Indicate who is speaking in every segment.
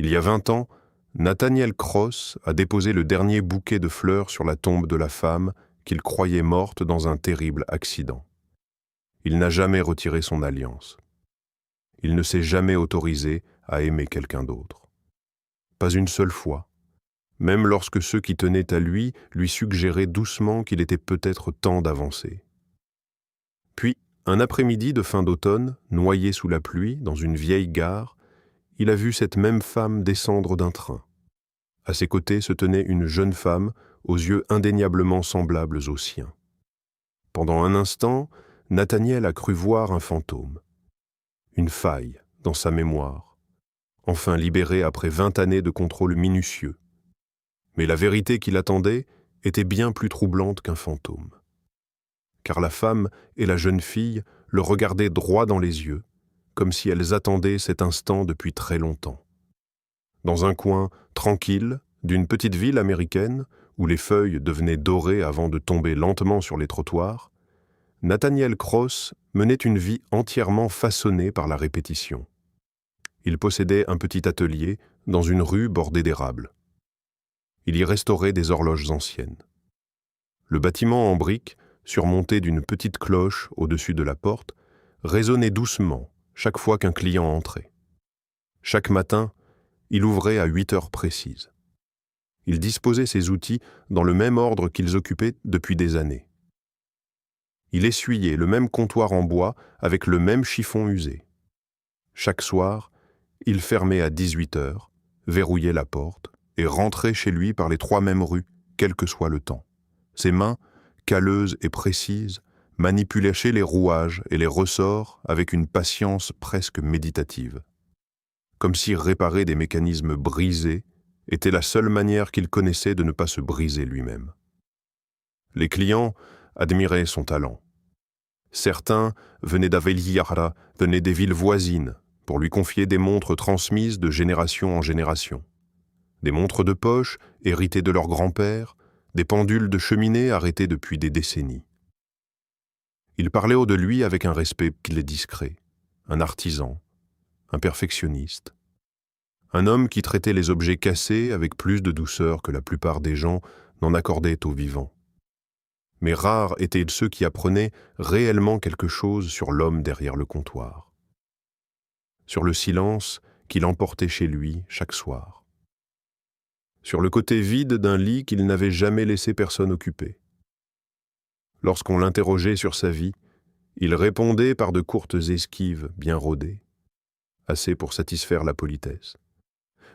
Speaker 1: Il y a 20 ans, Nathaniel Cross a déposé le dernier bouquet de fleurs sur la tombe de la femme qu'il croyait morte dans un terrible accident. Il n'a jamais retiré son alliance. Il ne s'est jamais autorisé à aimer quelqu'un d'autre. Pas une seule fois, même lorsque ceux qui tenaient à lui suggéraient doucement qu'il était peut-être temps d'avancer. Puis, un après-midi de fin d'automne, noyé sous la pluie, dans une vieille gare, il a vu cette même femme descendre d'un train. À ses côtés se tenait une jeune femme aux yeux indéniablement semblables aux siens. Pendant un instant, Nathaniel a cru voir un fantôme, une faille dans sa mémoire, enfin libérée après 20 années de contrôle minutieux. Mais la vérité qui l'attendait était bien plus troublante qu'un fantôme. Car la femme et la jeune fille le regardaient droit dans les yeux, comme si elles attendaient cet instant depuis très longtemps. Dans un coin tranquille d'une petite ville américaine, où les feuilles devenaient dorées avant de tomber lentement sur les trottoirs, Nathaniel Cross menait une vie entièrement façonnée par la répétition. Il possédait un petit atelier dans une rue bordée d'érables. Il y restaurait des horloges anciennes. Le bâtiment en briques, surmonté d'une petite cloche au-dessus de la porte, résonnait doucement chaque fois qu'un client entrait. Chaque matin, il ouvrait à 8 heures précises. Il disposait ses outils dans le même ordre qu'ils occupaient depuis des années. Il essuyait le même comptoir en bois avec le même chiffon usé. Chaque soir, il fermait à 18 heures, verrouillait la porte et rentrait chez lui par les 3 mêmes rues, quel que soit le temps. Ses mains, calleuses et précises, manipulaient les rouages et les ressorts avec une patience presque méditative. Comme si réparer des mécanismes brisés était la seule manière qu'il connaissait de ne pas se briser lui-même. Les clients admiraient son talent. Certains venaient d'Avellihara, venaient des villes voisines, pour lui confier des montres transmises de génération en génération. Des montres de poche héritées de leur grand-père, des pendules de cheminée arrêtées depuis des décennies. Il parlait haut de lui avec un respect qu'il est discret, un artisan, un perfectionniste. Un homme qui traitait les objets cassés avec plus de douceur que la plupart des gens n'en accordaient aux vivants. Mais rares étaient ceux qui apprenaient réellement quelque chose sur l'homme derrière le comptoir. Sur le silence qu'il emportait chez lui chaque soir. Sur le côté vide d'un lit qu'il n'avait jamais laissé personne occuper. Lorsqu'on l'interrogeait sur sa vie, il répondait par de courtes esquives bien rodées, assez pour satisfaire la politesse.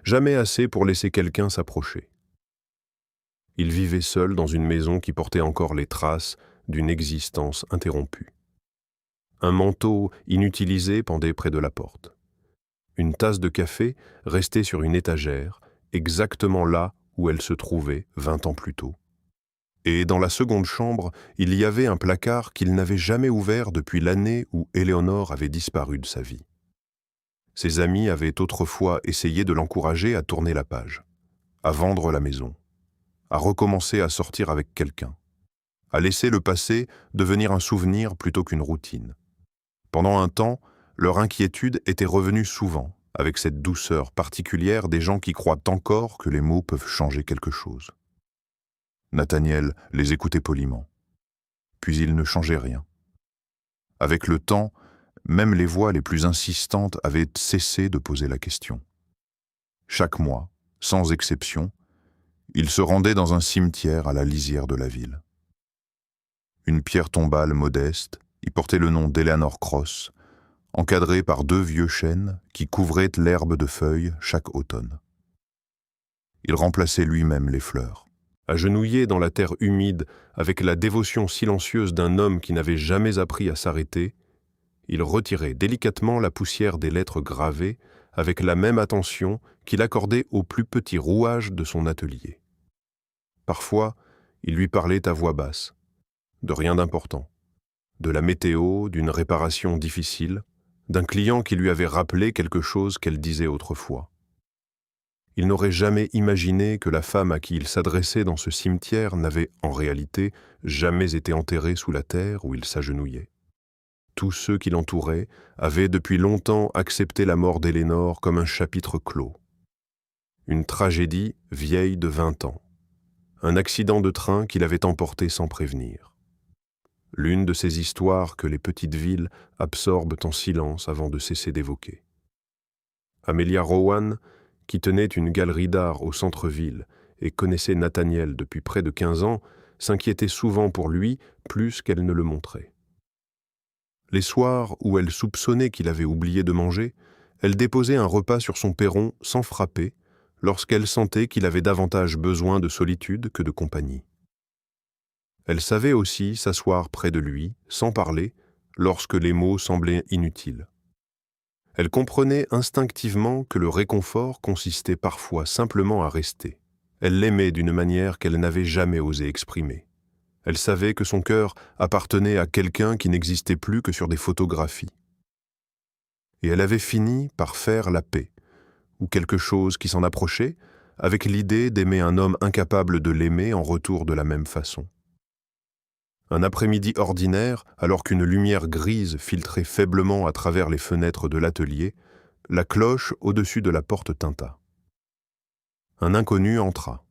Speaker 1: Jamais assez pour laisser quelqu'un s'approcher. Il vivait seul dans une maison qui portait encore les traces d'une existence interrompue. Un manteau inutilisé pendait près de la porte. Une tasse de café restait sur une étagère, exactement là où elle se trouvait 20 ans plus tôt. Et dans la seconde chambre, il y avait un placard qu'il n'avait jamais ouvert depuis l'année où Éléonore avait disparu de sa vie. Ses amis avaient autrefois essayé de l'encourager à tourner la page, à vendre la maison, à recommencer à sortir avec quelqu'un, à laisser le passé devenir un souvenir plutôt qu'une routine. Pendant un temps, leur inquiétude était revenue souvent, avec cette douceur particulière des gens qui croient encore que les mots peuvent changer quelque chose. Nathaniel les écoutait poliment. Puis il ne changeait rien. Avec le temps, même les voix les plus insistantes avaient cessé de poser la question. Chaque mois, sans exception, il se rendait dans un cimetière à la lisière de la ville. Une pierre tombale modeste y portait le nom d'Eleanor Cross, encadrée par 2 vieux chênes qui couvraient l'herbe de feuilles chaque automne. Il remplaçait lui-même les fleurs. Agenouillé dans la terre humide avec la dévotion silencieuse d'un homme qui n'avait jamais appris à s'arrêter, il retirait délicatement la poussière des lettres gravées avec la même attention qu'il accordait aux plus petits rouages de son atelier. Parfois, il lui parlait à voix basse, de rien d'important, de la météo, d'une réparation difficile, d'un client qui lui avait rappelé quelque chose qu'elle disait autrefois. Il n'aurait jamais imaginé que la femme à qui il s'adressait dans ce cimetière n'avait, en réalité, jamais été enterrée sous la terre où il s'agenouillait. Tous ceux qui l'entouraient avaient depuis longtemps accepté la mort d'Éléonore comme un chapitre clos. Une tragédie vieille de 20 ans. Un accident de train qui l'avait emporté sans prévenir. L'une de ces histoires que les petites villes absorbent en silence avant de cesser d'évoquer. Amelia Rowan, qui tenait une galerie d'art au centre-ville et connaissait Nathaniel depuis près de 15 ans, s'inquiétait souvent pour lui plus qu'elle ne le montrait. Les soirs où elle soupçonnait qu'il avait oublié de manger, elle déposait un repas sur son perron sans frapper, lorsqu'elle sentait qu'il avait davantage besoin de solitude que de compagnie. Elle savait aussi s'asseoir près de lui, sans parler, lorsque les mots semblaient inutiles. Elle comprenait instinctivement que le réconfort consistait parfois simplement à rester. Elle l'aimait d'une manière qu'elle n'avait jamais osé exprimer. Elle savait que son cœur appartenait à quelqu'un qui n'existait plus que sur des photographies. Et elle avait fini par faire la paix, ou quelque chose qui s'en approchait, avec l'idée d'aimer un homme incapable de l'aimer en retour de la même façon. Un après-midi ordinaire, alors qu'une lumière grise filtrait faiblement à travers les fenêtres de l'atelier, la cloche au-dessus de la porte tinta. Un inconnu entra.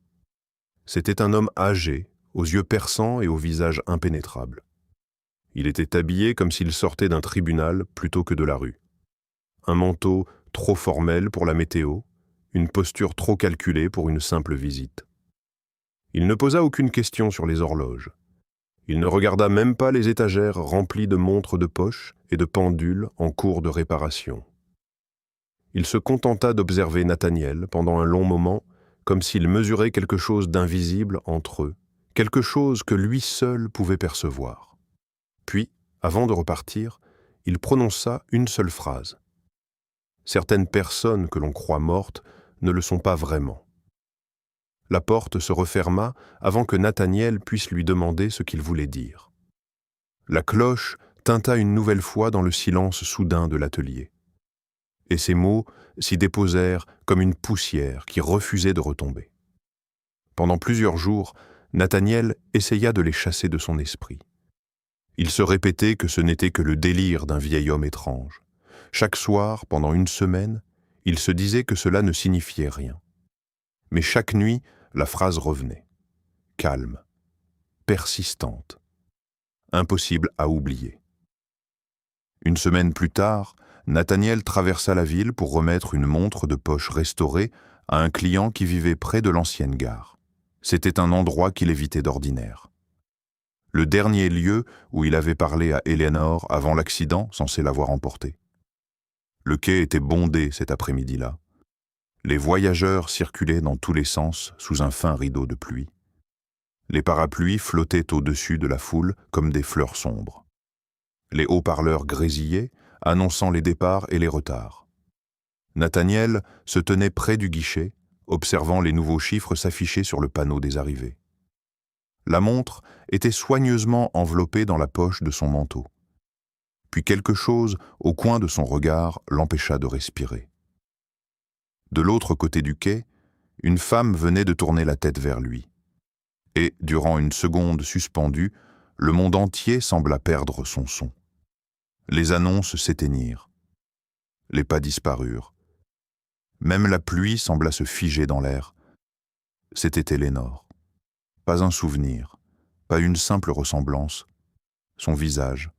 Speaker 1: C'était un homme âgé, aux yeux perçants et au visage impénétrable. Il était habillé comme s'il sortait d'un tribunal plutôt que de la rue. Un manteau trop formel pour la météo, une posture trop calculée pour une simple visite. Il ne posa aucune question sur les horloges. Il ne regarda même pas les étagères remplies de montres de poche et de pendules en cours de réparation. Il se contenta d'observer Nathaniel pendant un long moment, comme s'il mesurait quelque chose d'invisible entre eux, quelque chose que lui seul pouvait percevoir. Puis, avant de repartir, il prononça une seule phrase. Certaines personnes que l'on croit mortes ne le sont pas vraiment. La porte se referma avant que Nathaniel puisse lui demander ce qu'il voulait dire. La cloche tinta une nouvelle fois dans le silence soudain de l'atelier. Et ces mots s'y déposèrent comme une poussière qui refusait de retomber. Pendant plusieurs jours, Nathaniel essaya de les chasser de son esprit. Il se répétait que ce n'était que le délire d'un vieil homme étrange. Chaque soir, pendant une semaine, il se disait que cela ne signifiait rien. Mais chaque nuit, la phrase revenait. Calme, persistante, impossible à oublier. Une semaine plus tard, Nathaniel traversa la ville pour remettre une montre de poche restaurée à un client qui vivait près de l'ancienne gare. C'était un endroit qu'il évitait d'ordinaire. Le dernier lieu où il avait parlé à Eleanor avant l'accident censé l'avoir emporté. Le quai était bondé cet après-midi-là. Les voyageurs circulaient dans tous les sens sous un fin rideau de pluie. Les parapluies flottaient au-dessus de la foule comme des fleurs sombres. Les haut-parleurs grésillaient, annonçant les départs et les retards. Nathaniel se tenait près du guichet, observant les nouveaux chiffres s'afficher sur le panneau des arrivées. La montre était soigneusement enveloppée dans la poche de son manteau. Puis quelque chose, au coin de son regard, l'empêcha de respirer. De l'autre côté du quai, une femme venait de tourner la tête vers lui. Et, durant une seconde suspendue, le monde entier sembla perdre son son. Les annonces s'éteignirent. Les pas disparurent. Même la pluie sembla se figer dans l'air. C'était Eleanor. Pas un souvenir, pas une simple ressemblance. Son visage.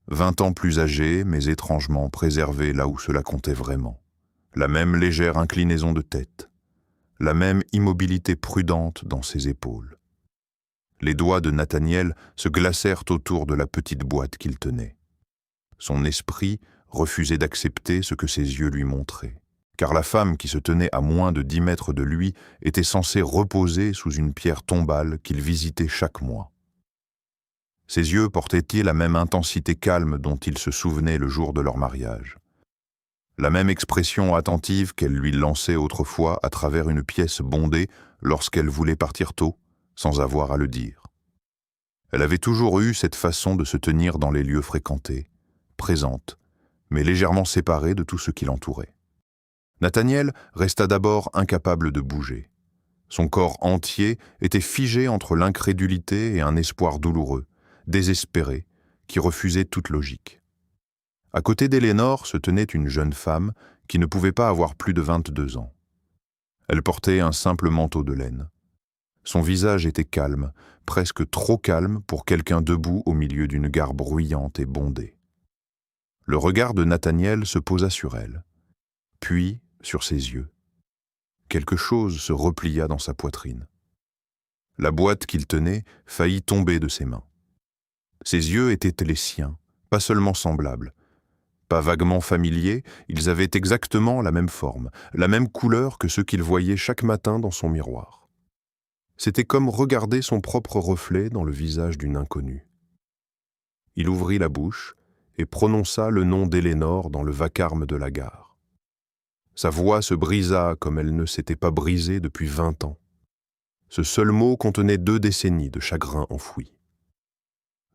Speaker 1: 20 ans plus âgé, mais étrangement préservé là où cela comptait vraiment. La même légère inclinaison de tête. La même immobilité prudente dans ses épaules. Les doigts de Nathaniel se glacèrent autour de la petite boîte qu'il tenait. Son esprit refusait d'accepter ce que ses yeux lui montraient, car la femme qui se tenait à moins de 10 mètres de lui était censée reposer sous une pierre tombale qu'il visitait chaque mois. Ses yeux portaient-ils la même intensité calme dont il se souvenait le jour de leur mariage? La même expression attentive qu'elle lui lançait autrefois à travers une pièce bondée lorsqu'elle voulait partir tôt, sans avoir à le dire. Elle avait toujours eu cette façon de se tenir dans les lieux fréquentés, présente, mais légèrement séparée de tout ce qui l'entourait. Nathaniel resta d'abord incapable de bouger. Son corps entier était figé entre l'incrédulité et un espoir douloureux, désespéré, qui refusait toute logique. À côté d'Eleanor se tenait une jeune femme qui ne pouvait pas avoir plus de 22 ans. Elle portait un simple manteau de laine. Son visage était calme, presque trop calme pour quelqu'un debout au milieu d'une gare bruyante et bondée. Le regard de Nathaniel se posa sur elle, puis sur ses yeux. Quelque chose se replia dans sa poitrine. La boîte qu'il tenait faillit tomber de ses mains. Ses yeux étaient les siens, pas seulement semblables. Pas vaguement familiers, ils avaient exactement la même forme, la même couleur que ceux qu'il voyait chaque matin dans son miroir. C'était comme regarder son propre reflet dans le visage d'une inconnue. Il ouvrit la bouche et prononça le nom d'Élénore dans le vacarme de la gare. Sa voix se brisa comme elle ne s'était pas brisée depuis 20 ans. Ce seul mot contenait 2 décennies de chagrin enfoui.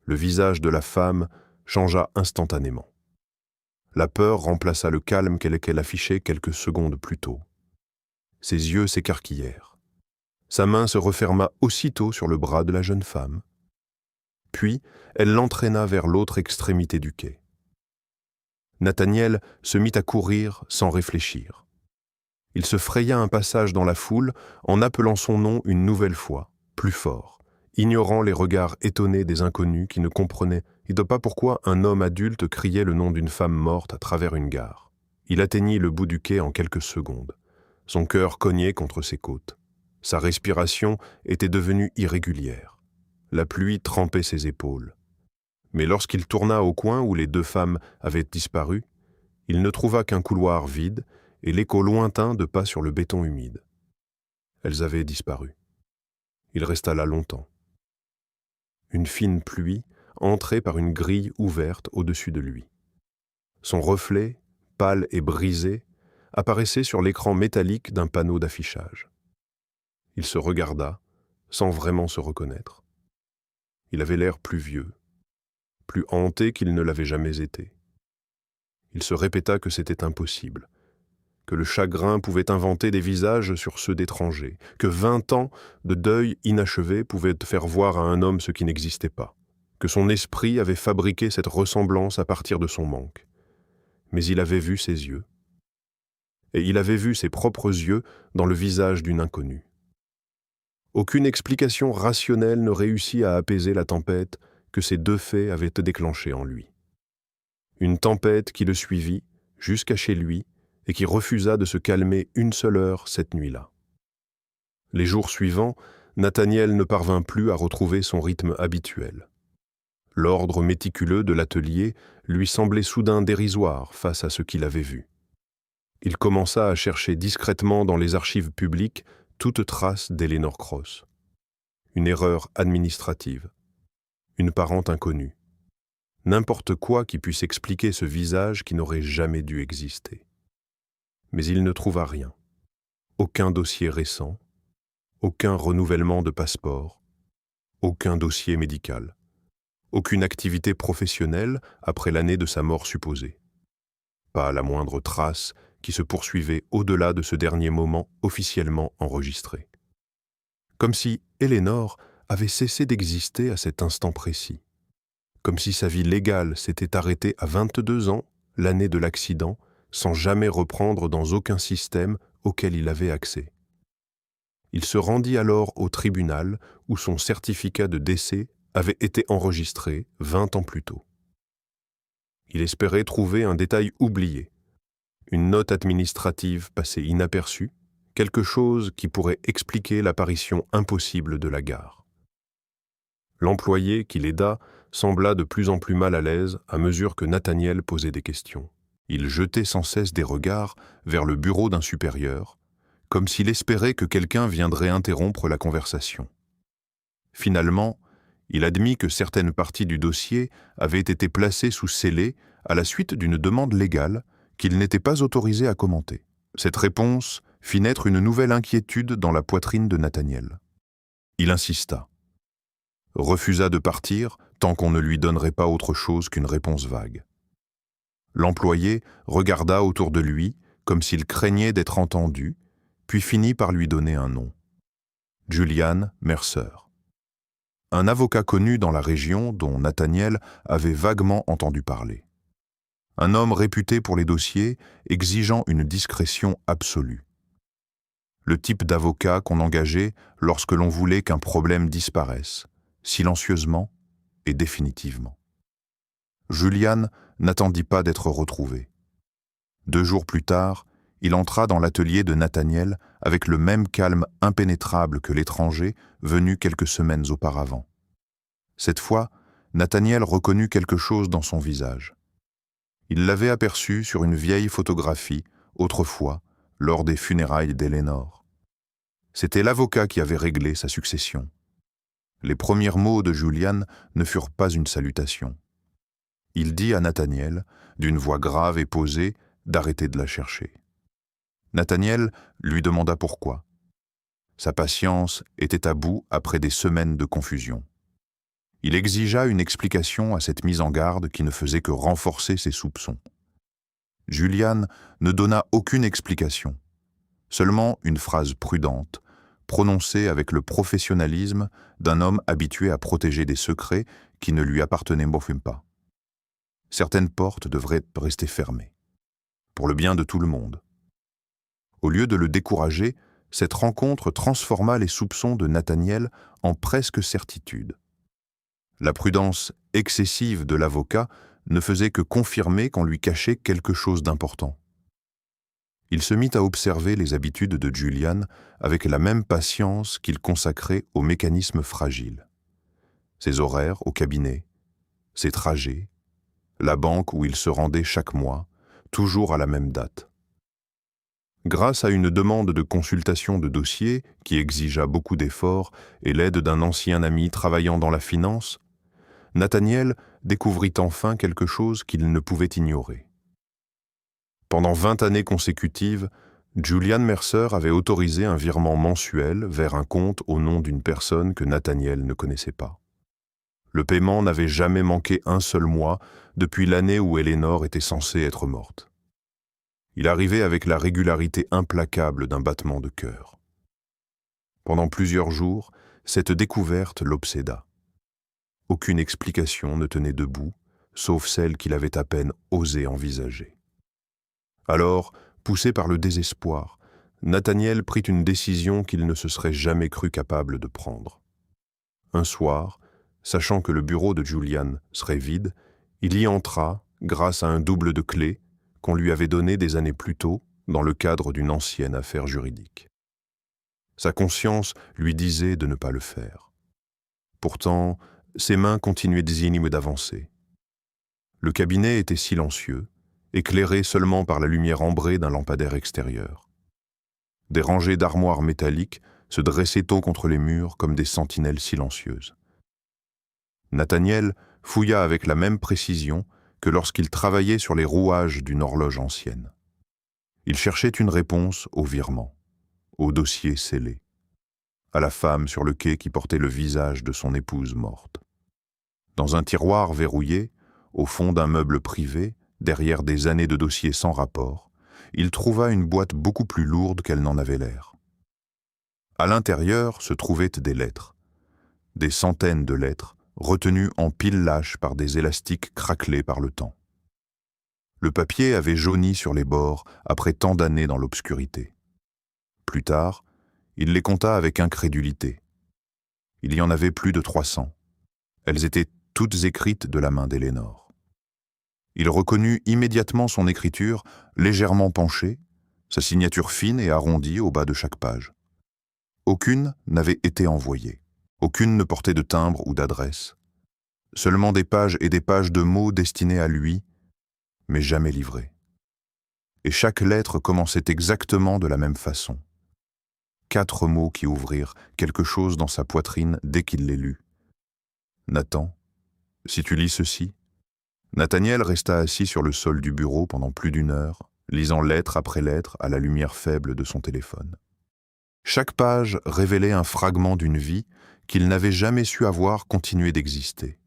Speaker 1: Le visage de la femme changea instantanément. La peur remplaça le calme qu'elle affichait quelques secondes plus tôt. Ses yeux s'écarquillèrent. Sa main se referma aussitôt sur le bras de la jeune femme. Puis, elle l'entraîna vers l'autre extrémité du quai. Nathaniel se mit à courir sans réfléchir. Il se fraya un passage dans la foule en appelant son nom une nouvelle fois, plus fort, ignorant les regards étonnés des inconnus qui ne comprenaient pas pourquoi un homme adulte criait le nom d'une femme morte à travers une gare. Il atteignit le bout du quai en quelques secondes. Son cœur cognait contre ses côtes. Sa respiration était devenue irrégulière. La pluie trempait ses épaules. Mais lorsqu'il tourna au coin où les 2 femmes avaient disparu, il ne trouva qu'un couloir vide et l'écho lointain de pas sur le béton humide. Elles avaient disparu. Il resta là longtemps. Une fine pluie entrait par une grille ouverte au-dessus de lui. Son reflet, pâle et brisé, apparaissait sur l'écran métallique d'un panneau d'affichage. Il se regarda, sans vraiment se reconnaître. Il avait l'air plus vieux, plus hanté qu'il ne l'avait jamais été. Il se répéta que c'était impossible, que le chagrin pouvait inventer des visages sur ceux d'étrangers, que 20 ans de deuil inachevé pouvaient faire voir à un homme ce qui n'existait pas, que son esprit avait fabriqué cette ressemblance à partir de son manque. Mais il avait vu ses yeux. Et il avait vu ses propres yeux dans le visage d'une inconnue. Aucune explication rationnelle ne réussit à apaiser la tempête que ces 2 faits avaient déclenchée en lui. Une tempête qui le suivit jusqu'à chez lui et qui refusa de se calmer une seule heure cette nuit-là. Les jours suivants, Nathaniel ne parvint plus à retrouver son rythme habituel. L'ordre méticuleux de l'atelier lui semblait soudain dérisoire face à ce qu'il avait vu. Il commença à chercher discrètement dans les archives publiques toute trace d'Élénore Cross. Une erreur administrative. Une parente inconnue. N'importe quoi qui puisse expliquer ce visage qui n'aurait jamais dû exister. Mais il ne trouva rien. Aucun dossier récent, aucun renouvellement de passeport, aucun dossier médical, aucune activité professionnelle après l'année de sa mort supposée. Pas la moindre trace qui se poursuivait au-delà de ce dernier moment officiellement enregistré. Comme si Élénore avait cessé d'exister à cet instant précis. Comme si sa vie légale s'était arrêtée à 22 ans, l'année de l'accident, sans jamais reprendre dans aucun système auquel il avait accès. Il se rendit alors au tribunal où son certificat de décès avait été enregistré 20 ans plus tôt. Il espérait trouver un détail oublié, une note administrative passée inaperçue, quelque chose qui pourrait expliquer l'apparition impossible de la gare. L'employé qui l'aida sembla de plus en plus mal à l'aise à mesure que Nathaniel posait des questions. Il jetait sans cesse des regards vers le bureau d'un supérieur, comme s'il espérait que quelqu'un viendrait interrompre la conversation. Finalement, il admit que certaines parties du dossier avaient été placées sous scellé à la suite d'une demande légale qu'il n'était pas autorisé à commenter. Cette réponse fit naître une nouvelle inquiétude dans la poitrine de Nathaniel. Il insista, refusa de partir tant qu'on ne lui donnerait pas autre chose qu'une réponse vague. L'employé regarda autour de lui comme s'il craignait d'être entendu, puis finit par lui donner un nom. Julian Mercer. Un avocat connu dans la région dont Nathaniel avait vaguement entendu parler. Un homme réputé pour les dossiers exigeant une discrétion absolue.
Speaker 2: le type d'avocat qu'on engageait lorsque l'on voulait qu'un problème disparaisse, silencieusement et définitivement. Julian n'attendit pas d'être retrouvé. 2 jours plus tard, il entra dans l'atelier de Nathaniel avec le même calme impénétrable que l'étranger venu quelques semaines auparavant. Cette fois, Nathaniel reconnut quelque chose dans son visage. Il l'avait aperçu sur une vieille photographie, autrefois, lors des funérailles d'Eleanor. C'était l'avocat qui avait réglé sa succession. Les premiers mots de Julian ne furent pas une salutation. Il dit à Nathaniel, d'une voix grave et posée, d'arrêter de la chercher. Nathaniel lui demanda pourquoi. Sa patience était à bout après des semaines de confusion. Il exigea une explication à cette mise en garde qui ne faisait que renforcer ses soupçons. Julian ne donna aucune explication, seulement une phrase prudente, prononcée avec le professionnalisme d'un homme habitué à protéger des secrets qui ne lui appartenaient pas. Certaines portes devraient rester fermées, pour le bien de tout le monde. Au lieu de le décourager, cette rencontre transforma les soupçons de Nathaniel en presque certitude. La prudence excessive de l'avocat ne faisait que confirmer qu'on lui cachait quelque chose d'important. Il se mit à observer les habitudes de Julian avec la même patience qu'il consacrait aux mécanismes fragiles. Ses horaires au cabinet, ses trajets, la banque où il se rendait chaque mois, toujours à la même date. Grâce à une demande de consultation de dossier qui exigea beaucoup d'efforts et l'aide d'un ancien ami travaillant dans la finance, Nathaniel découvrit enfin quelque chose qu'il ne pouvait ignorer. Pendant 20 années consécutives, Julian Mercer avait autorisé un virement mensuel vers un compte au nom d'une personne que Nathaniel ne connaissait pas. Le paiement n'avait jamais manqué un seul mois depuis l'année où Eleanor était censée être morte. Il arrivait avec la régularité implacable d'un battement de cœur. Pendant plusieurs jours, cette découverte l'obséda. Aucune explication ne tenait debout, sauf celle qu'il avait à peine osé envisager. Alors, poussé par le désespoir, Nathaniel prit une décision qu'il ne se serait jamais cru capable de prendre. Un soir, sachant que le bureau de Julian serait vide, il y entra grâce à un double de clés qu'on lui avait donné des années plus tôt dans le cadre d'une ancienne affaire juridique. Sa conscience lui disait de ne pas le faire. Pourtant, ses mains continuaient désignes d'avancer. Le cabinet était silencieux, éclairé seulement par la lumière ambrée d'un lampadaire extérieur. Des rangées d'armoires métalliques se dressaient tôt contre les murs comme des sentinelles silencieuses. Nathaniel fouilla avec la même précision que lorsqu'il travaillait sur les rouages d'une horloge ancienne. Il cherchait une réponse au virement, au dossier scellé, à la femme sur le quai qui portait le visage de son épouse morte. Dans un tiroir verrouillé, au fond d'un meuble privé, derrière des années de dossiers sans rapport, il trouva une boîte beaucoup plus lourde qu'elle n'en avait l'air. À l'intérieur se trouvaient des lettres, des centaines de lettres, retenues en piles lâches par des élastiques craquelés par le temps. Le papier avait jauni sur les bords après tant d'années dans l'obscurité. Plus tard, il les compta avec incrédulité. Il y en avait plus de 300. Elles étaient toutes écrites de la main d'Eleanor. Il reconnut immédiatement son écriture, légèrement penchée, sa signature fine et arrondie au bas de chaque page. Aucune n'avait été envoyée. Aucune ne portait de timbre ou d'adresse. Seulement des pages et des pages de mots destinés à lui, mais jamais livrés. Et chaque lettre commençait exactement de la même façon. 4 mots qui ouvrirent quelque chose dans sa poitrine dès qu'il les lut. Nathan, si tu lis ceci. Nathaniel resta assis sur le sol du bureau pendant plus d'1 heure, lisant lettre après lettre à la lumière faible de son téléphone. Chaque page révélait un fragment d'une vie qu'il n'avait jamais su avoir continué d'exister.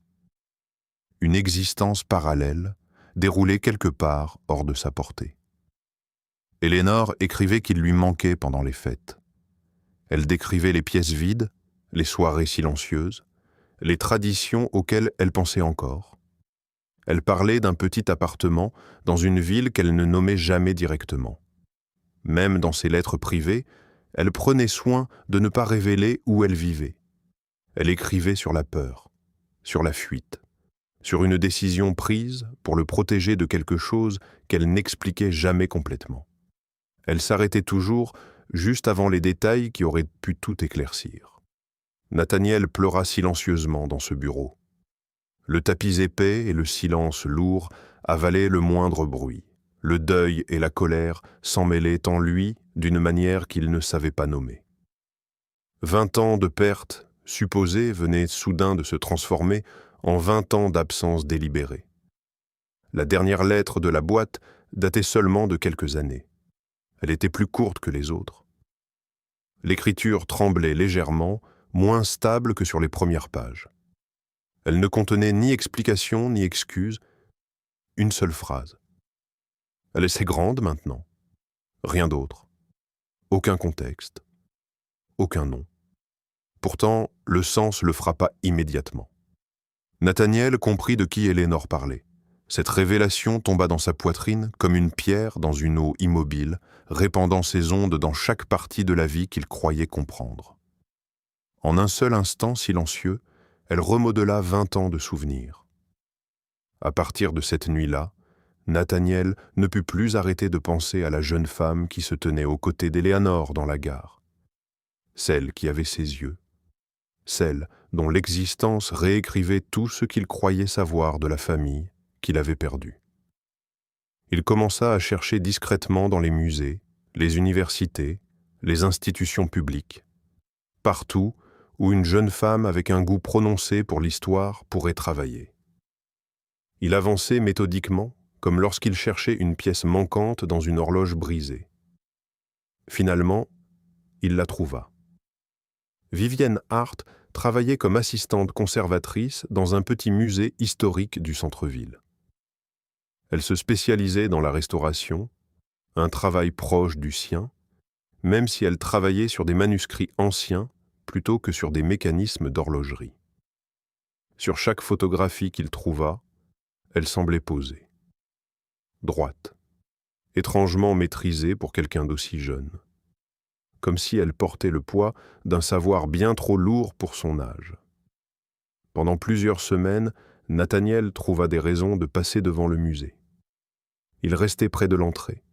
Speaker 2: Une existence parallèle, déroulée quelque part hors de sa portée. Eleanor écrivait qu'il lui manquait pendant les fêtes. Elle décrivait les pièces vides, les soirées silencieuses, les traditions auxquelles elle pensait encore. Elle parlait d'un petit appartement dans une ville qu'elle ne nommait jamais directement. Même dans ses lettres privées,
Speaker 1: Elle prenait soin de ne pas révéler où elle vivait. Elle écrivait sur la peur, sur la fuite, sur une décision prise pour le protéger de quelque chose qu'elle n'expliquait jamais complètement. Elle s'arrêtait toujours juste avant les détails qui auraient pu tout éclaircir. Nathaniel pleura silencieusement dans ce bureau. Le tapis épais et le silence lourd avalaient le moindre bruit. Le deuil et la colère s'en mêlaient en lui d'une manière qu'il ne savait pas nommer. 20 ans de pertes supposées venaient soudain de se transformer en 20 ans d'absence délibérée. La dernière lettre de la boîte datait seulement de quelques années. Elle était plus courte que les autres. L'écriture tremblait légèrement, moins stable que sur les premières pages. Elle ne contenait ni explication ni excuse, une seule phrase. Elle était grande maintenant. Rien d'autre. Aucun contexte. Aucun nom. Pourtant, le sens le frappa immédiatement. Nathaniel comprit de qui Eleanor parlait. Cette révélation tomba dans sa poitrine comme une pierre dans une eau immobile, répandant ses ondes dans chaque partie de la vie qu'il croyait comprendre. En un seul instant silencieux, elle remodela 20 ans de souvenirs. À partir de cette nuit-là, Nathaniel ne put plus arrêter de penser à la jeune femme qui se tenait aux côtés d'Eleanor dans la gare. Celle qui avait ses yeux. Celle dont l'existence réécrivait tout ce qu'il croyait savoir de la famille qu'il avait perdue. Il commença à chercher discrètement dans les musées, les universités, les institutions publiques, partout où une jeune femme avec un goût prononcé pour l'histoire pourrait travailler. Il avançait méthodiquement, comme lorsqu'il cherchait une pièce manquante dans une horloge brisée. Finalement, il la trouva. Vivienne Hart travaillait comme assistante conservatrice dans un petit musée historique du centre-ville. Elle se spécialisait dans la restauration, un travail proche du sien, même si elle travaillait sur des manuscrits anciens plutôt que sur des mécanismes d'horlogerie. Sur chaque photographie qu'il trouva, elle semblait posée. Droite, étrangement maîtrisée pour quelqu'un d'aussi jeune. Comme si elle portait le poids d'un savoir bien trop lourd pour son âge. Pendant plusieurs semaines, Nathaniel trouva des raisons de passer devant le musée. Il restait près de l'entrée.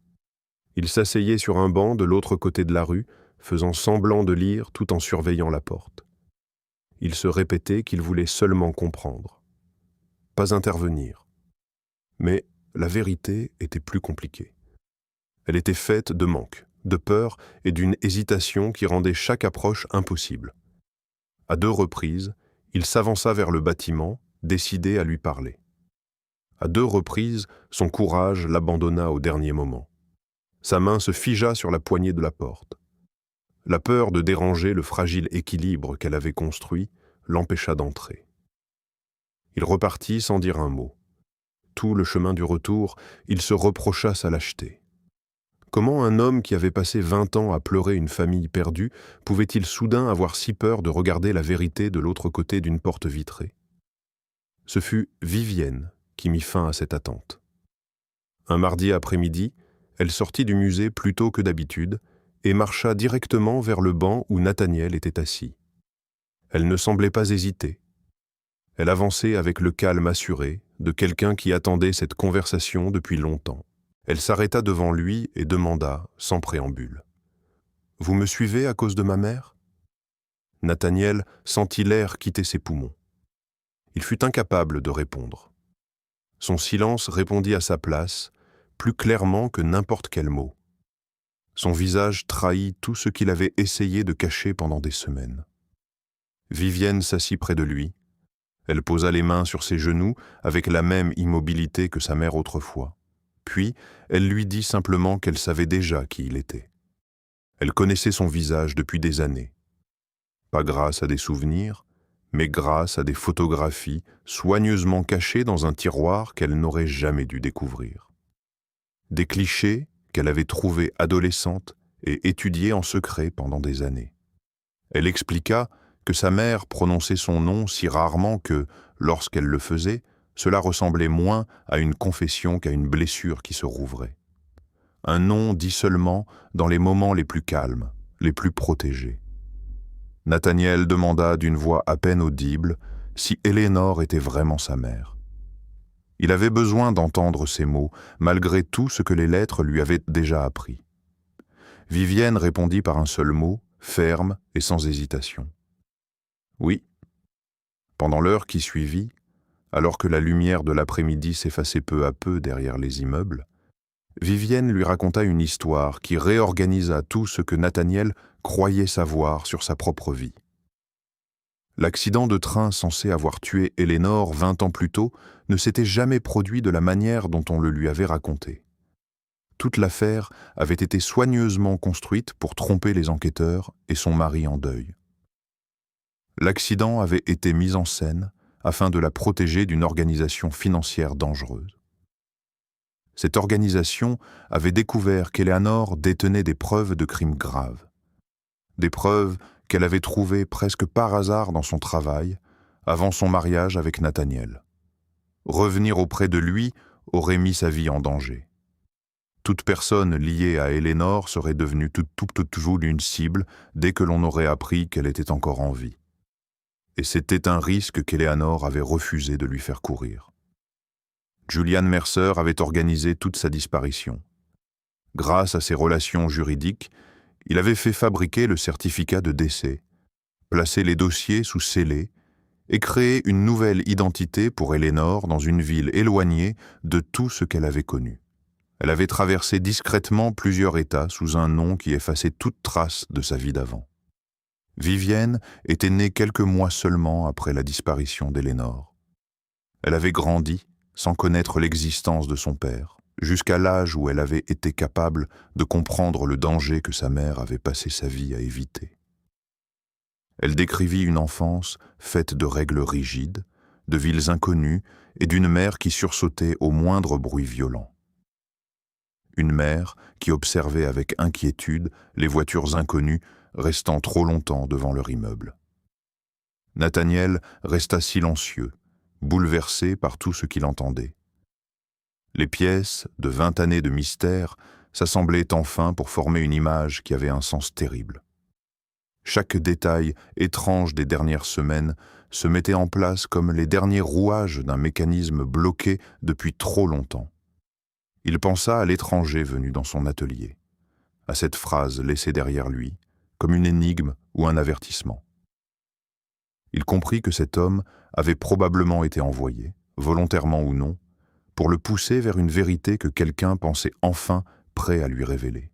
Speaker 1: Il s'asseyait sur un banc de l'autre côté de la rue, faisant semblant de lire tout en surveillant la porte. Il se répétait qu'il voulait seulement comprendre, pas intervenir. Mais la vérité était plus compliquée. Elle était faite de manque, de peur et d'une hésitation qui rendait chaque approche impossible. À 2 reprises, il s'avança vers le bâtiment, décidé à lui parler. À 2 reprises, son courage l'abandonna au dernier moment. Sa main se figea sur la poignée de la porte. La peur de déranger le fragile équilibre qu'elle avait construit l'empêcha d'entrer. Il repartit sans dire un mot. Tout le chemin du retour, il se reprocha sa lâcheté. Comment un homme qui avait passé 20 ans à pleurer une famille perdue pouvait-il soudain avoir si peur de regarder la vérité de l'autre côté d'une porte vitrée? Ce fut Vivienne qui mit fin à cette attente. Un mardi après-midi, elle sortit du musée plus tôt que d'habitude et marcha directement vers le banc où Nathaniel était assis. Elle ne semblait pas hésiter. Elle avançait avec le calme assuré de quelqu'un qui attendait cette conversation depuis longtemps. Elle s'arrêta devant lui et demanda, sans préambule. « Vous me suivez à cause de ma mère ?» Nathaniel sentit l'air quitter ses poumons. Il fut incapable de répondre. Son silence répondit à sa place, plus clairement que n'importe quel mot. Son visage trahit tout ce qu'il avait essayé de cacher pendant des semaines. Vivienne s'assit près de lui. Elle posa les mains sur ses genoux avec la même immobilité que sa mère autrefois. Puis, elle lui dit simplement qu'elle savait déjà qui il était. Elle connaissait son visage depuis des années. Pas grâce à des souvenirs, mais grâce à des photographies soigneusement cachées dans un tiroir qu'elle n'aurait jamais dû découvrir. Des clichés qu'elle avait trouvés adolescente et étudiés en secret pendant des années. Elle expliqua que sa mère prononçait son nom si rarement que, lorsqu'elle le faisait, cela ressemblait moins à une confession qu'à une blessure qui se rouvrait. Un nom dit seulement dans les moments les plus calmes,
Speaker 2: les plus protégés. Nathaniel demanda d'une voix à peine audible si Éléonore était vraiment sa mère. Il avait besoin d'entendre ces mots, malgré tout ce que les lettres lui avaient déjà appris. Vivienne répondit par un seul mot, ferme et sans hésitation. Oui. Pendant l'heure qui suivit, alors que la lumière de l'après-midi s'effaçait peu à peu derrière les immeubles, Vivienne lui raconta une histoire qui réorganisa tout ce que Nathaniel croyait savoir sur sa propre vie. L'accident de train censé avoir tué Éléonore 20 ans plus tôt ne s'était jamais produit de la manière dont on le lui avait raconté. Toute l'affaire avait été soigneusement construite pour tromper les enquêteurs et son mari en deuil. L'accident avait été mis en scène afin de la protéger d'une organisation financière dangereuse. Cette organisation avait découvert qu'Éléonore détenait des preuves de crimes graves. Des preuves qu'elle avait trouvées presque par hasard dans son travail, avant son mariage avec Nathaniel. Revenir auprès de lui aurait mis sa vie en danger. Toute personne liée à Éléonore serait devenue toujours une cible dès que l'on aurait appris qu'elle était encore en vie. Et c'était un risque qu'Éléonore avait refusé de lui faire courir. Julian Mercer avait organisé toute sa disparition. Grâce à ses relations juridiques, il avait fait fabriquer le certificat de décès, placé les dossiers sous scellé et créé une nouvelle identité pour Éléonore dans une ville éloignée de tout ce qu'elle avait connu. Elle avait traversé discrètement plusieurs États sous un nom qui effaçait toute trace de sa vie d'avant. Vivienne était née quelques mois seulement après la disparition d'Éléonore. Elle avait grandi sans connaître l'existence de son père, jusqu'à l'âge où elle avait été capable de comprendre le danger que sa mère avait passé sa vie à éviter. Elle décrivit une enfance faite de règles rigides, de villes inconnues et d'une mère qui sursautait au moindre bruit violent. Une mère qui observait avec inquiétude les voitures inconnues restant trop longtemps devant leur immeuble. Nathaniel resta silencieux, bouleversé par tout ce qu'il entendait. Les pièces de 20 années de mystère s'assemblaient enfin pour former une image qui avait un sens terrible. Chaque détail étrange des dernières semaines se mettait en place comme les derniers rouages d'un mécanisme bloqué depuis trop longtemps. Il pensa à l'étranger venu dans son atelier, à cette phrase laissée derrière lui, comme une énigme ou un avertissement. Il comprit que cet homme avait probablement été envoyé, volontairement ou non, pour le pousser vers une vérité que quelqu'un pensait enfin prêt à lui révéler.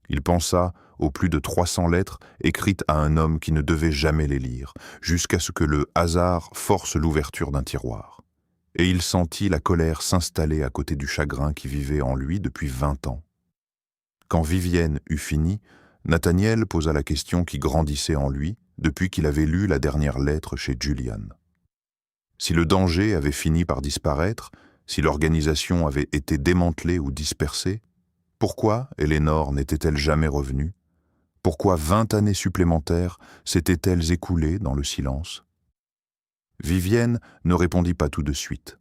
Speaker 2: Il pensa aux plus de 300 lettres écrites à un homme qui ne devait jamais les lire, jusqu'à ce que le hasard force l'ouverture d'un tiroir. Et il sentit la colère s'installer à côté du chagrin qui vivait en lui depuis 20 ans. Quand Vivienne eut fini, Nathaniel posa la question qui grandissait en lui depuis qu'il avait lu la dernière lettre chez Julian. Si le danger avait fini par disparaître, si l'organisation avait été démantelée ou dispersée, pourquoi Éléonore n'était-elle jamais revenue? Pourquoi 20 années supplémentaires s'étaient-elles écoulées dans le silence? Vivienne ne répondit pas tout de suite.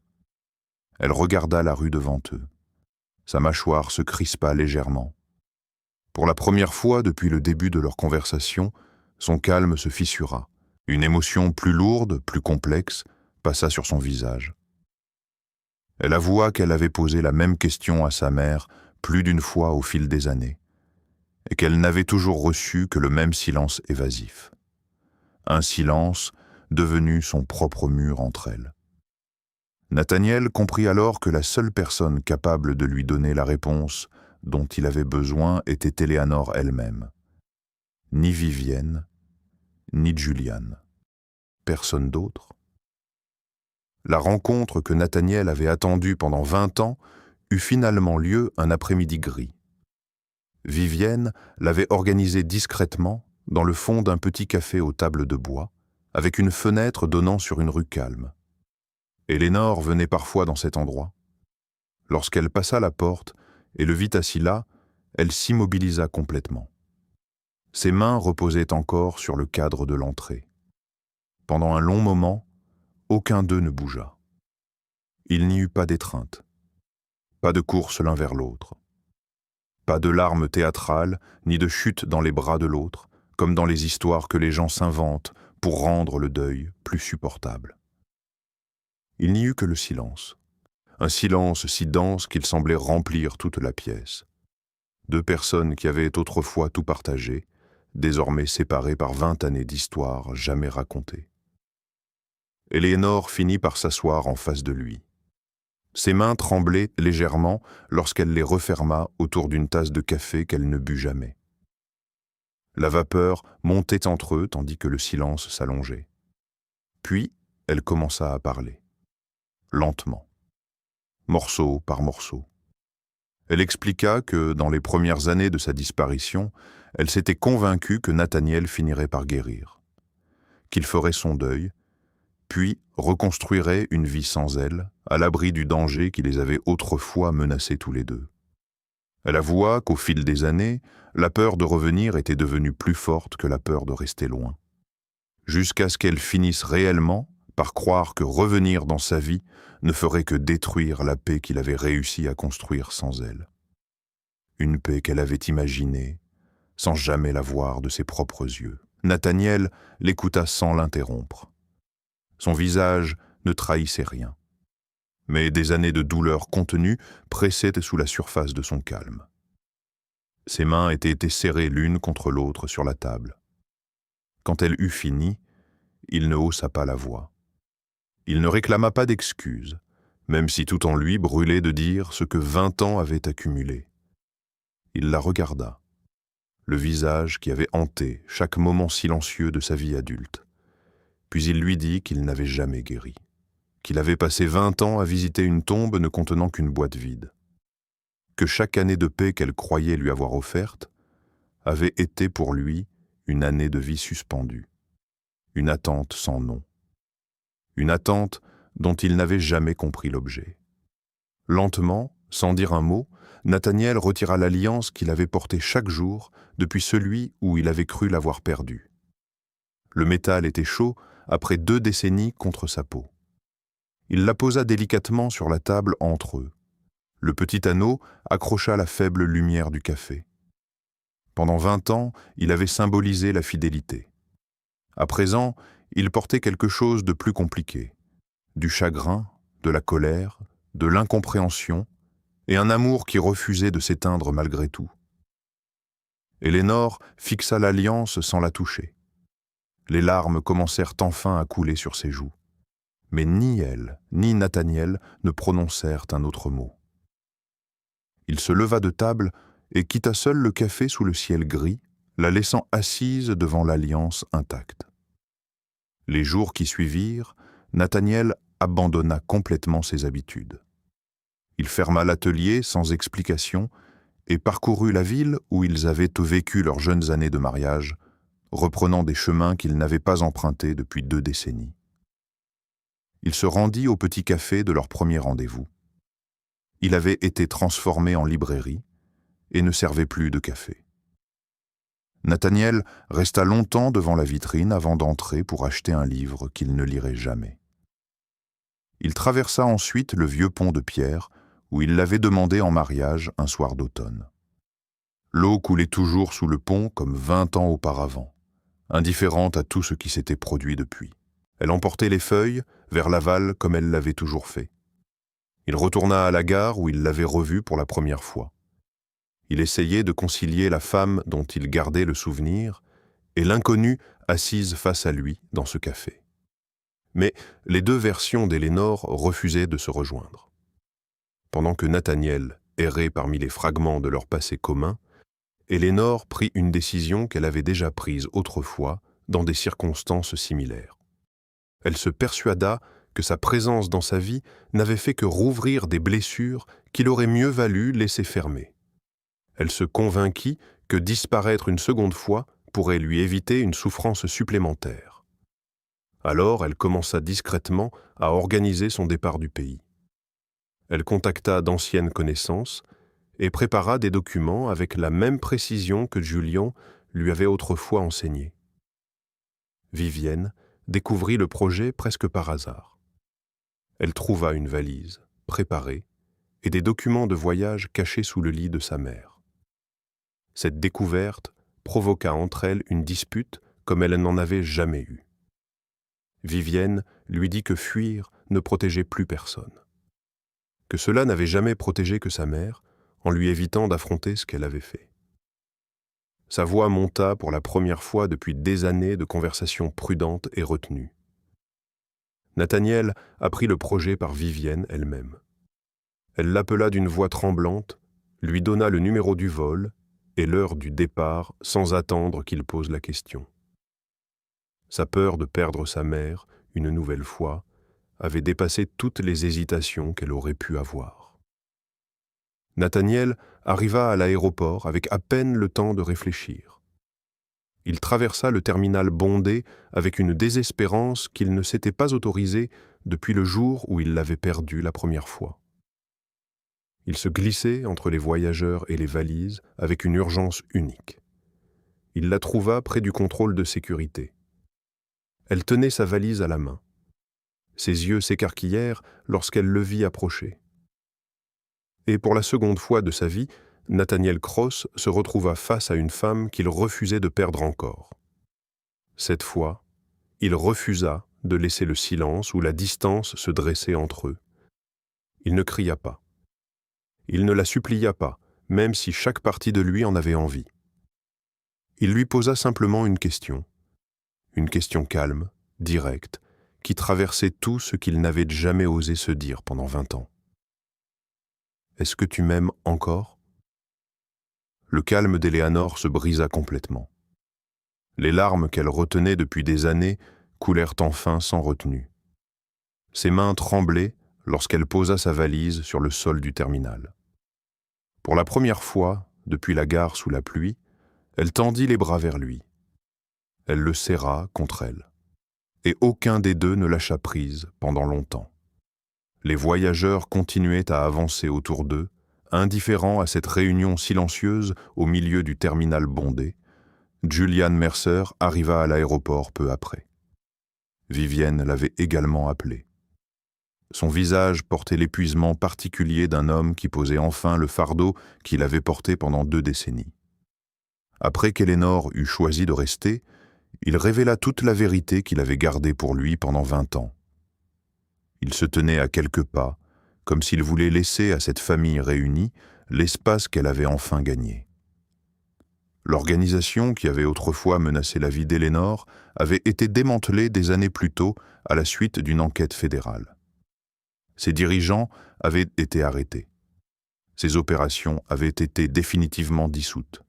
Speaker 2: Elle regarda la rue devant eux. Sa mâchoire se crispa légèrement. Pour la première fois depuis le début de leur conversation, son calme se fissura. Une émotion plus lourde, plus complexe, passa sur son visage. Elle avoua qu'elle avait posé la même question à sa mère plus d'une fois au fil des années, et qu'elle n'avait toujours reçu que le même silence évasif. Un silence devenu son propre mur entre elles. Nathaniel comprit alors que la seule personne capable de lui donner la réponse dont il avait besoin était Éléonore elle-même. Ni Vivienne, ni Julian. Personne d'autre. La rencontre que Nathaniel avait attendue pendant 20 ans eut finalement lieu un après-midi gris. Vivienne l'avait organisée discrètement dans le fond d'un petit café aux tables de bois, avec une fenêtre donnant sur une rue calme. Éléonore venait parfois dans cet endroit. Lorsqu'elle passa la porte et le vit assis là, elle s'immobilisa complètement. Ses mains reposaient encore sur le cadre de l'entrée. Pendant un long moment, aucun d'eux ne bougea. Il n'y eut pas d'étreinte, pas de course l'un vers l'autre. Pas de larmes théâtrales, ni de chute dans les bras de l'autre, comme dans les histoires que les gens s'inventent pour rendre le deuil plus supportable. Il n'y eut que le silence. Un silence si dense qu'il semblait remplir toute la pièce. Deux personnes qui avaient autrefois tout partagé, désormais séparées par 20 années d'histoire jamais racontées. Eleanor finit par s'asseoir en face de lui. Ses mains tremblaient légèrement lorsqu'elle les referma autour d'une tasse de café qu'elle ne but jamais. La vapeur montait entre eux tandis que le silence s'allongeait. Puis, elle commença à parler. Lentement. Morceau par morceau. Elle expliqua que, dans les premières années de sa disparition, elle s'était convaincue que Nathaniel finirait par guérir, qu'il ferait son deuil, puis reconstruirait une vie sans elle, à l'abri du danger qui les avait autrefois menacés tous les deux. Elle avoua qu'au fil des années, la peur de revenir était devenue plus forte que la peur de rester loin, jusqu'à ce qu'elle finisse réellement par croire que revenir dans sa vie ne ferait que détruire la paix qu'il avait réussi à construire sans elle. Une paix qu'elle avait imaginée, sans jamais la voir de ses propres yeux. Nathaniel l'écouta sans l'interrompre. Son visage ne trahissait rien. Mais des années de douleur contenue pressaient sous la surface de son calme. Ses mains étaient serrées l'une contre l'autre sur la table. Quand elle eut fini, il ne haussa pas la voix. Il ne réclama pas d'excuses, même si tout en lui brûlait de dire ce que 20 ans avaient accumulé. Il la regarda, le visage qui avait hanté chaque moment silencieux de sa vie adulte. Puis il lui dit qu'il n'avait jamais guéri, qu'il avait passé 20 ans à visiter une tombe ne contenant qu'une boîte vide, que chaque année de paix qu'elle croyait lui avoir offerte avait été pour lui une année de vie suspendue, une attente sans nom, une attente dont il n'avait jamais compris l'objet. Lentement, sans dire un mot, Nathaniel retira l'alliance qu'il avait portée chaque jour depuis celui où il avait cru l'avoir perdue. Le métal était chaud après 2 décennies contre sa peau. Il la posa délicatement sur la table entre eux. Le petit anneau accrocha la faible lumière du café. Pendant 20 ans, il avait symbolisé la fidélité. À présent, il portait quelque chose de plus compliqué. Du chagrin, de la colère, de l'incompréhension, et un amour qui refusait de s'éteindre malgré tout. Eleanor fixa l'alliance sans la toucher. Les larmes commencèrent enfin à couler sur ses joues. Mais ni elle, ni Nathaniel ne prononcèrent un autre mot. Il se leva de table et quitta seul le café sous le ciel gris, la laissant assise devant l'alliance intacte. Les jours qui suivirent, Nathaniel abandonna complètement ses habitudes. Il ferma l'atelier sans explication et parcourut la ville où ils avaient vécu leurs jeunes années de mariage, reprenant des chemins qu'ils n'avaient pas empruntés depuis 2 décennies. Il se rendit au petit café de leur premier rendez-vous. Il avait été transformé en librairie et ne servait plus de café. Nathaniel resta longtemps devant la vitrine avant d'entrer pour acheter un livre qu'il ne lirait jamais. Il traversa ensuite le vieux pont de pierre où il l'avait demandé en mariage un soir d'automne. L'eau coulait toujours sous le pont comme 20 ans auparavant, indifférente à tout ce qui s'était produit depuis. Elle emportait les feuilles vers l'aval comme elle l'avait toujours fait. Il retourna à la gare où il l'avait revue pour la première fois. Il essayait de concilier la femme dont il gardait le souvenir et l'inconnue assise face à lui dans ce café. Mais les 2 versions d'Eleanor refusaient de se rejoindre. Pendant que Nathaniel errait parmi les fragments de leur passé commun, Eleanor prit une décision qu'elle avait déjà prise autrefois dans des circonstances similaires. Elle se persuada que sa présence dans sa vie n'avait fait que rouvrir des blessures qu'il aurait mieux valu laisser fermer. Elle se convainquit que disparaître une seconde fois pourrait lui éviter une souffrance supplémentaire. Alors elle commença discrètement à organiser son départ du pays. Elle contacta d'anciennes connaissances et prépara des documents avec la même précision que Julian lui avait autrefois enseigné. Vivienne découvrit le projet presque par hasard. Elle trouva une valise, préparée, et des documents de voyage cachés sous le lit de sa mère.
Speaker 1: Cette découverte provoqua entre elles une dispute comme elle n'en avait jamais eu. Vivienne lui dit que fuir ne protégeait plus personne, que cela n'avait jamais protégé que sa mère, en lui évitant d'affronter ce qu'elle avait fait. Sa voix monta pour la première fois depuis des années de conversations prudentes et retenues. Nathaniel apprit le projet par Vivienne elle-même. Elle l'appela d'une voix tremblante, lui donna le numéro du vol et l'heure du départ sans attendre qu'il pose la question. Sa peur de perdre sa mère, une nouvelle fois, avait dépassé toutes les hésitations qu'elle aurait pu avoir. Nathaniel arriva à l'aéroport avec à peine le temps de réfléchir. Il traversa le terminal bondé avec une désespérance qu'il ne s'était pas autorisée depuis le jour où il l'avait perdue la première fois. Il se glissait entre les voyageurs et les valises avec une urgence unique. Il la trouva près du contrôle de sécurité. Elle tenait sa valise à la main. Ses yeux s'écarquillèrent lorsqu'elle le vit approcher. Et pour la seconde fois de sa vie, Nathaniel Cross se retrouva face à une femme qu'il refusait de perdre encore. Cette fois, il refusa de laisser le silence ou la distance se dresser entre eux. Il ne cria pas. Il ne la supplia pas, même si chaque partie de lui en avait envie. Il lui posa simplement une question calme, directe, qui traversait tout ce qu'il n'avait jamais osé se dire pendant 20 ans. « Est-ce que tu m'aimes encore ?» Le calme d'Éléanore se brisa complètement. Les larmes qu'elle retenait depuis des années coulèrent enfin sans retenue. Ses mains tremblaient lorsqu'elle posa sa valise sur le sol du terminal. Pour la première fois, depuis la gare sous la pluie, elle tendit les bras vers lui. Elle le serra contre elle. Et aucun des deux ne lâcha prise pendant longtemps. Les voyageurs continuaient à avancer autour d'eux, indifférents à cette réunion silencieuse au milieu du terminal bondé. Julian Mercer arriva à l'aéroport peu après. Vivienne l'avait également appelé. Son visage portait l'épuisement particulier d'un homme qui posait enfin le fardeau qu'il avait porté pendant 2 décennies. Après qu'Eleanor eut choisi de rester, il révéla toute la vérité qu'il avait gardée pour lui pendant 20 ans. Il se tenait à quelques pas, comme s'il voulait laisser à cette famille réunie l'espace qu'elle avait enfin gagné. L'organisation qui avait autrefois menacé la vie d'Eleanor avait été démantelée des années plus tôt à la suite d'une enquête fédérale. Ses dirigeants avaient été arrêtés. Ses opérations avaient été définitivement dissoutes.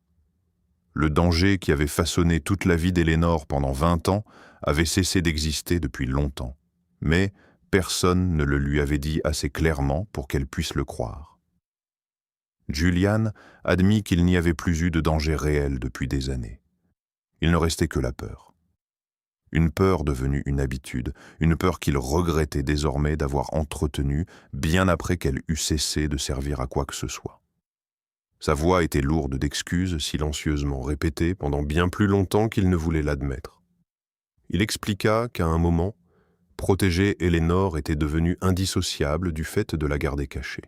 Speaker 1: Le danger qui avait façonné toute la vie d'Eleanor pendant 20 ans avait cessé d'exister depuis longtemps. Mais personne ne le lui avait dit assez clairement pour qu'elle puisse le croire. Julian admit qu'il n'y avait plus eu de danger réel depuis des années. Il ne restait que la peur. Une peur devenue une habitude, une peur qu'il regrettait désormais d'avoir entretenue bien après qu'elle eût cessé de servir à quoi que ce soit. Sa voix était lourde d'excuses silencieusement répétées pendant bien plus longtemps qu'il ne voulait l'admettre. Il expliqua qu'à un moment, protéger Eleanor était devenu indissociable du fait de la garder cachée.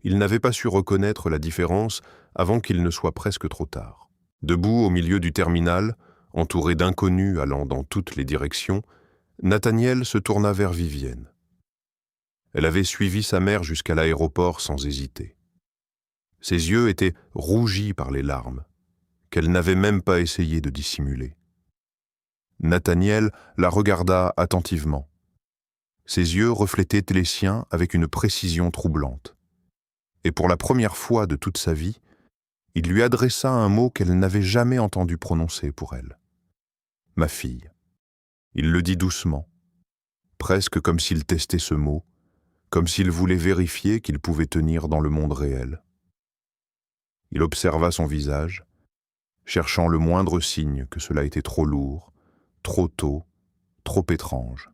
Speaker 1: Il n'avait pas su reconnaître la différence avant qu'il ne soit presque trop tard. Debout au milieu du terminal, entouré d'inconnus allant dans toutes les directions, Nathaniel se tourna vers Vivienne. Elle avait suivi sa mère jusqu'à l'aéroport sans hésiter. Ses yeux étaient rougis par les larmes, qu'elle n'avait même pas essayé de dissimuler. Nathaniel la regarda attentivement. Ses yeux reflétaient les siens avec une précision troublante. Et pour la première fois de toute sa vie, il lui adressa un mot qu'elle n'avait jamais entendu prononcer pour elle. « Ma fille ». Il le dit doucement, presque comme s'il testait ce mot, comme s'il voulait vérifier qu'il pouvait tenir dans le monde réel. Il observa son visage, cherchant le moindre signe que cela était trop lourd, trop tôt, trop étrange.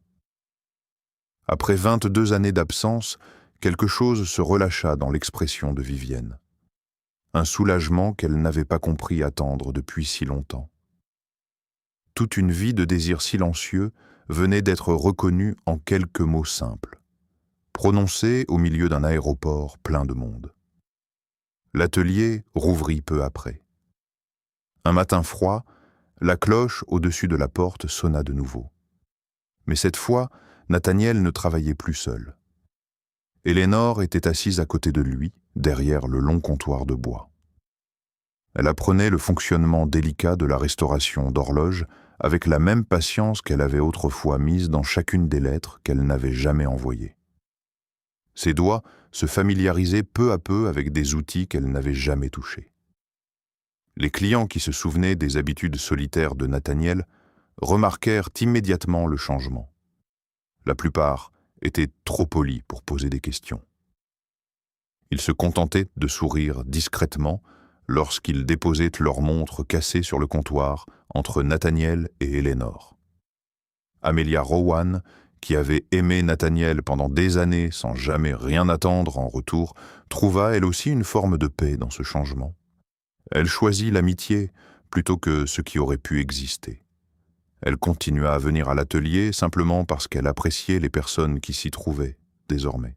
Speaker 1: Après 22 années d'absence, quelque chose se relâcha dans l'expression de Vivienne. Un soulagement qu'elle n'avait pas compris attendre depuis si longtemps. Toute une vie de désirs silencieux venait d'être reconnue en quelques mots simples, prononcés au milieu d'un aéroport plein de monde. L'atelier rouvrit peu après.
Speaker 2: Un matin froid, la cloche au-dessus de la porte sonna de nouveau. Mais cette fois, Nathaniel ne travaillait plus seul. Eleanor était assise à côté de lui, derrière le long comptoir de bois. Elle apprenait le fonctionnement délicat de la restauration d'horloges avec la même patience qu'elle avait autrefois mise dans chacune des lettres qu'elle n'avait jamais envoyées. Ses doigts se familiarisaient peu à peu avec des outils qu'elle n'avait jamais touchés. Les clients qui se souvenaient des habitudes solitaires de Nathaniel remarquèrent immédiatement le changement. La plupart étaient trop polis pour poser des questions. Ils se contentaient de sourire discrètement lorsqu'ils déposaient leur montre cassée sur le comptoir entre Nathaniel et Eleanor. Amelia Rowan, qui avait aimé Nathaniel pendant des années sans jamais rien attendre en retour, trouva elle aussi une forme de paix dans ce changement. Elle choisit l'amitié plutôt que ce qui aurait pu exister. Elle continua à venir à l'atelier simplement parce qu'elle appréciait les personnes qui s'y trouvaient, désormais.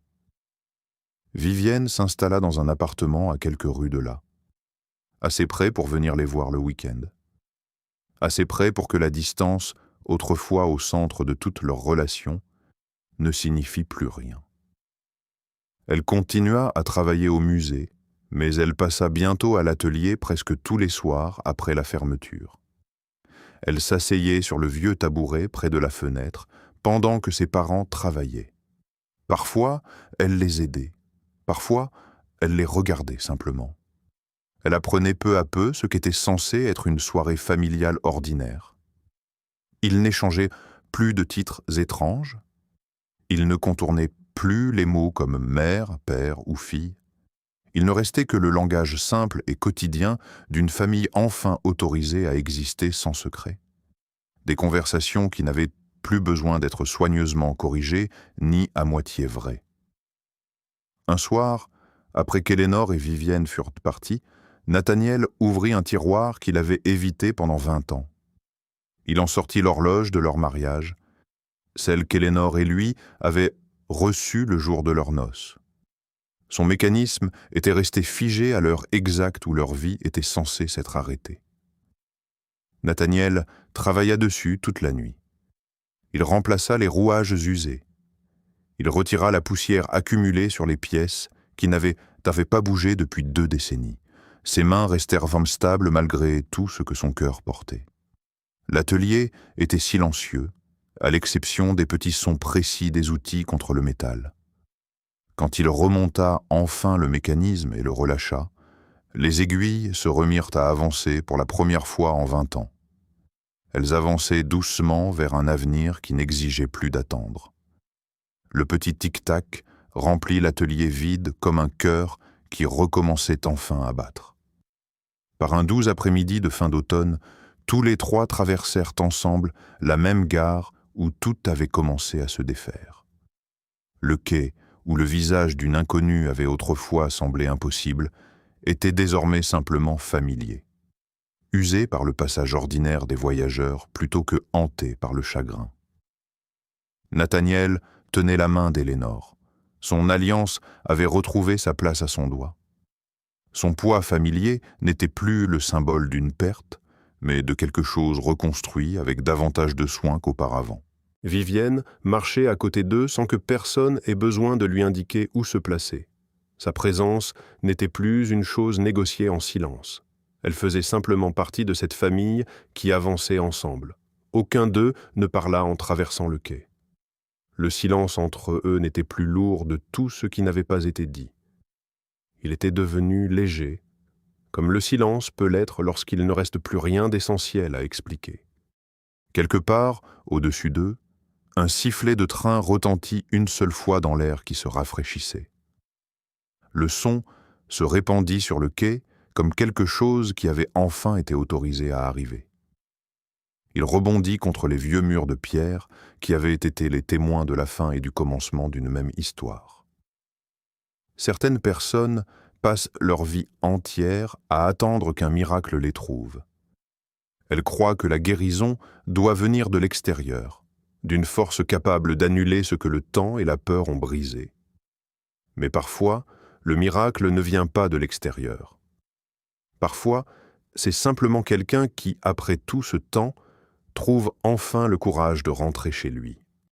Speaker 2: Vivienne s'installa dans un appartement à quelques rues de là, assez près pour venir les voir le week-end, assez près pour que la distance, autrefois au centre de toutes leurs relations, ne signifie plus rien. Elle continua à travailler au musée, mais elle passa bientôt à l'atelier presque tous les soirs après la fermeture. Elle s'asseyait sur le vieux tabouret près de la fenêtre pendant que ses parents travaillaient. Parfois, elle les aidait. Parfois, elle les regardait simplement. Elle apprenait peu à peu ce qu'était censé être une soirée familiale ordinaire. Ils n'échangeaient plus de titres étranges. Ils ne contournaient plus les mots comme mère, père ou fille. Il ne restait que le langage simple et quotidien d'une famille enfin autorisée à exister sans secret. Des conversations qui n'avaient plus besoin d'être soigneusement corrigées ni à moitié vraies. Un soir, après qu'Eleanor et Vivienne furent partis, Nathaniel ouvrit un tiroir qu'il avait évité pendant 20 ans. Il en sortit l'horloge de leur mariage, celle qu'Eleanor et lui avaient reçue le jour de leurs noces. Son mécanisme était resté figé à l'heure exacte où leur vie était censée s'être arrêtée. Nathaniel travailla dessus toute la nuit. Il remplaça les rouages usés. Il retira la poussière accumulée sur les pièces qui n'avaient pas bougé depuis 2 décennies. Ses mains restèrent stables malgré tout ce que son cœur portait. L'atelier était silencieux, à l'exception des petits sons précis des outils contre le métal. Quand il remonta enfin le mécanisme et le relâcha, les aiguilles se remirent à avancer pour la première fois en 20 ans. Elles avançaient doucement vers un avenir qui n'exigeait plus d'attendre. Le petit tic-tac remplit l'atelier vide comme un cœur qui recommençait enfin à battre. Par un doux après-midi de fin d'automne, tous les 3 traversèrent ensemble la même gare où tout avait commencé à se défaire. Le quai, où le visage d'une inconnue avait autrefois semblé impossible, était désormais simplement familier, usé par le passage ordinaire des voyageurs plutôt que hanté par le chagrin. Nathaniel tenait la main d'Eleanor. Son alliance avait retrouvé sa place à son doigt. Son poids familier n'était plus le symbole d'une perte, mais de quelque chose reconstruit avec davantage de soin qu'auparavant.
Speaker 1: Vivienne marchait à côté d'eux sans que personne ait besoin de lui indiquer où se placer. Sa présence n'était plus une chose négociée en silence. Elle faisait simplement partie de cette famille qui avançait ensemble. Aucun d'eux ne parla en traversant le quai. Le silence entre eux n'était plus lourd de tout ce qui n'avait pas été dit. Il était devenu léger, comme le silence peut l'être lorsqu'il ne reste plus rien d'essentiel à expliquer. Quelque part, au-dessus d'eux, un sifflet de train retentit une seule fois dans l'air qui se rafraîchissait. Le son se répandit sur le quai comme quelque chose qui avait enfin été autorisé à arriver. Il rebondit contre les vieux murs de pierre qui avaient été les témoins de la fin et du commencement d'une même histoire. Certaines personnes passent leur vie entière à attendre qu'un miracle les trouve. Elles croient que la guérison doit venir de l'extérieur, d'une force capable d'annuler ce que le temps et la peur ont brisé. Mais parfois, le miracle ne vient pas de l'extérieur. Parfois, c'est simplement quelqu'un qui, après tout ce temps, trouve enfin le courage de rentrer chez lui.